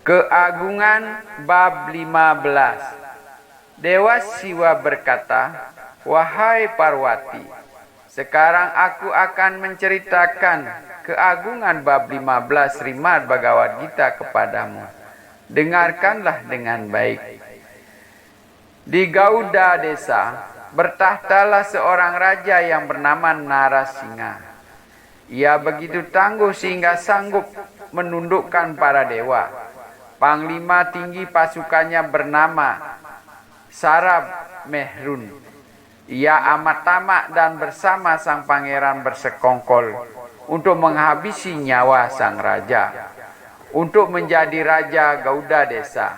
Keagungan bab 15. Dewa Siwa berkata, "Wahai Parwati, sekarang aku akan menceritakan keagungan bab 15 Srimad Bhagavad Gita kepadamu. Dengarkanlah dengan baik. Di Gauda desa bertahtalah seorang raja yang bernama Narasingha. Ia begitu tangguh sehingga sanggup menundukkan para dewa. Panglima tinggi pasukannya bernama Sarab Mehrun. Ia amat tamak dan bersama sang pangeran bersekongkol untuk menghabisi nyawa sang raja, untuk menjadi raja Gauda desa.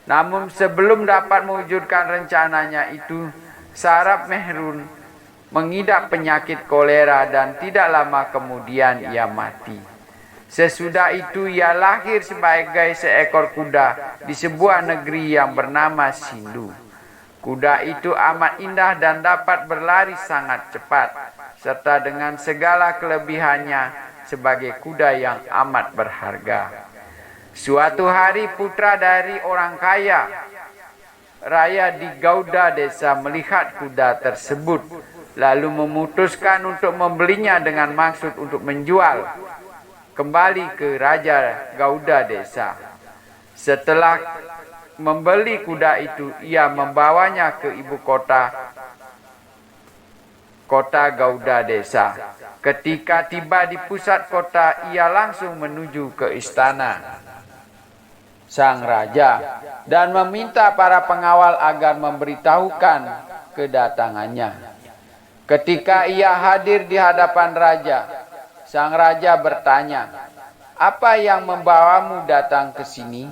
Namun sebelum dapat mewujudkan rencananya itu, Sarab Mehrun mengidap penyakit kolera dan tidak lama kemudian ia mati. Sesudah itu ia lahir sebagai seekor kuda di sebuah negeri yang bernama Sindu. Kuda itu amat indah dan dapat berlari sangat cepat, serta dengan segala kelebihannya sebagai kuda yang amat berharga. Suatu hari putra dari orang kaya raya di Gauda desa melihat kuda tersebut, lalu memutuskan untuk membelinya dengan maksud untuk menjual kembali ke Raja Gauda desa. Setelah membeli kuda itu, ia membawanya ke ibu kota Gauda desa. Ketika tiba di pusat kota, ia langsung menuju ke istana sang raja dan meminta para pengawal agar memberitahukan kedatangannya. Ketika ia hadir di hadapan raja, sang raja bertanya, "Apa yang membawamu datang ke sini?"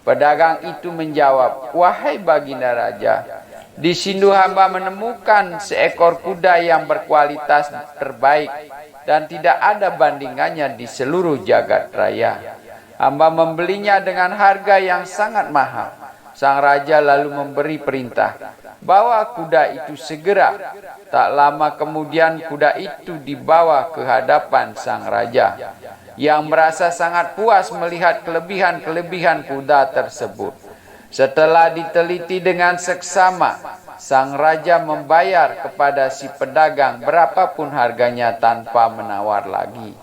Pedagang itu menjawab, "Wahai baginda raja, di Sindu hamba menemukan seekor kuda yang berkualitas terbaik dan tidak ada bandingannya di seluruh jagat raya. Hamba membelinya dengan harga yang sangat mahal." Sang raja lalu memberi perintah, "Bawa kuda itu segera." Tak lama kemudian kuda itu dibawa ke hadapan sang raja, yang merasa sangat puas melihat kelebihan-kelebihan kuda tersebut. Setelah diteliti dengan seksama, sang raja membayar kepada si pedagang berapapun harganya tanpa menawar lagi.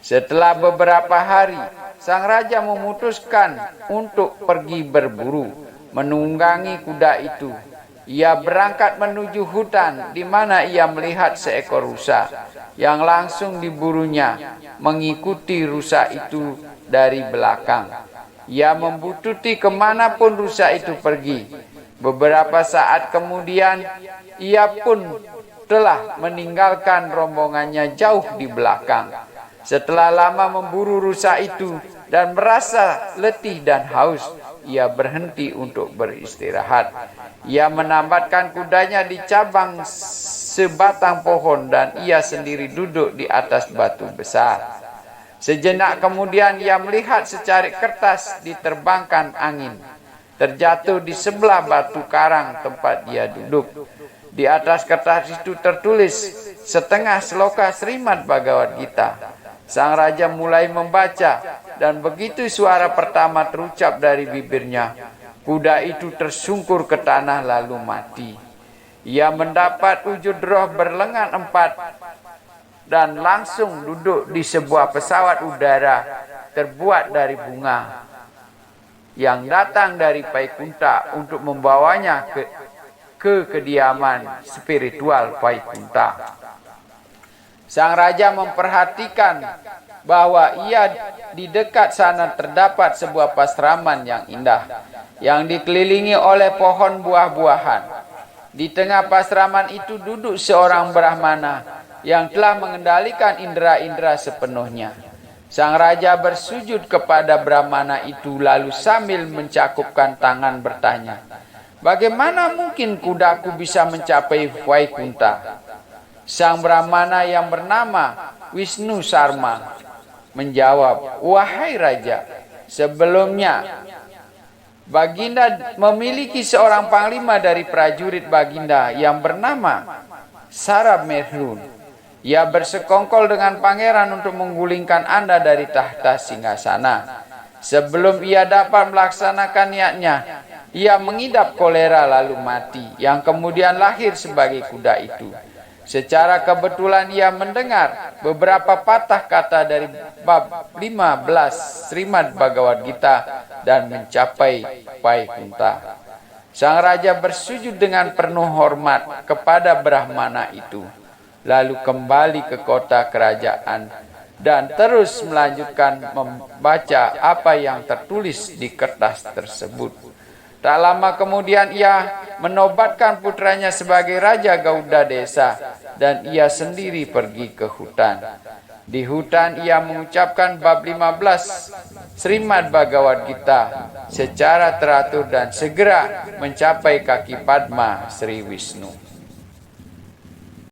Setelah beberapa hari, sang raja memutuskan untuk pergi berburu, menunggangi kuda itu. Ia berangkat menuju hutan di mana ia melihat seekor rusa yang langsung diburunya, mengikuti rusa itu dari belakang. Ia membututi kemanapun rusa itu pergi. Beberapa saat kemudian, ia pun telah meninggalkan rombongannya jauh di belakang. Setelah lama memburu rusa itu dan merasa letih dan haus, ia berhenti untuk beristirahat. Ia menambatkan kudanya di cabang sebatang pohon dan ia sendiri duduk di atas batu besar. Sejenak kemudian ia melihat secarik kertas diterbangkan angin, terjatuh di sebelah batu karang tempat dia duduk. Di atas kertas itu tertulis setengah sloka Srimad Bhagavad Gita. Sang raja mulai membaca, dan begitu suara pertama terucap dari bibirnya, kuda itu tersungkur ke tanah lalu mati. Ia mendapat wujud roh berlengan 4 dan langsung duduk di sebuah pesawat udara terbuat dari bunga yang datang dari Vaikunta untuk membawanya ke kediaman spiritual Vaikunta. Sang raja memperhatikan bahwa di dekat sana terdapat sebuah pasraman yang indah, yang dikelilingi oleh pohon buah-buahan. Di tengah pasraman itu duduk seorang Brahmana yang telah mengendalikan indera-indera sepenuhnya. Sang raja bersujud kepada Brahmana itu lalu sambil mencakupkan tangan bertanya, "Bagaimana mungkin kudaku bisa mencapai Vaikunta?" Sang Brahmana yang bernama Wisnu Sarma menjawab, "Wahai raja, sebelumnya Baginda memiliki seorang panglima dari prajurit Baginda yang bernama Sarab Mehrun. Ia bersekongkol dengan pangeran untuk menggulingkan Anda dari tahta singgasana. Sebelum ia dapat melaksanakan niatnya, ia mengidap kolera lalu mati, yang kemudian lahir sebagai kuda itu. Secara kebetulan ia mendengar beberapa patah kata dari bab 15 Srimad Bhagavad Gita dan mencapai Vaikunta. Sang raja bersujud dengan penuh hormat kepada Brahmana itu, lalu kembali ke kota kerajaan dan terus melanjutkan membaca apa yang tertulis di kertas tersebut. Tak lama kemudian ia menobatkan putranya sebagai Raja Gauda Desa dan ia sendiri pergi ke hutan. Di hutan ia mengucapkan bab 15 Srimad Bhagavad Gita secara teratur dan segera mencapai kaki Padma Sri Wisnu.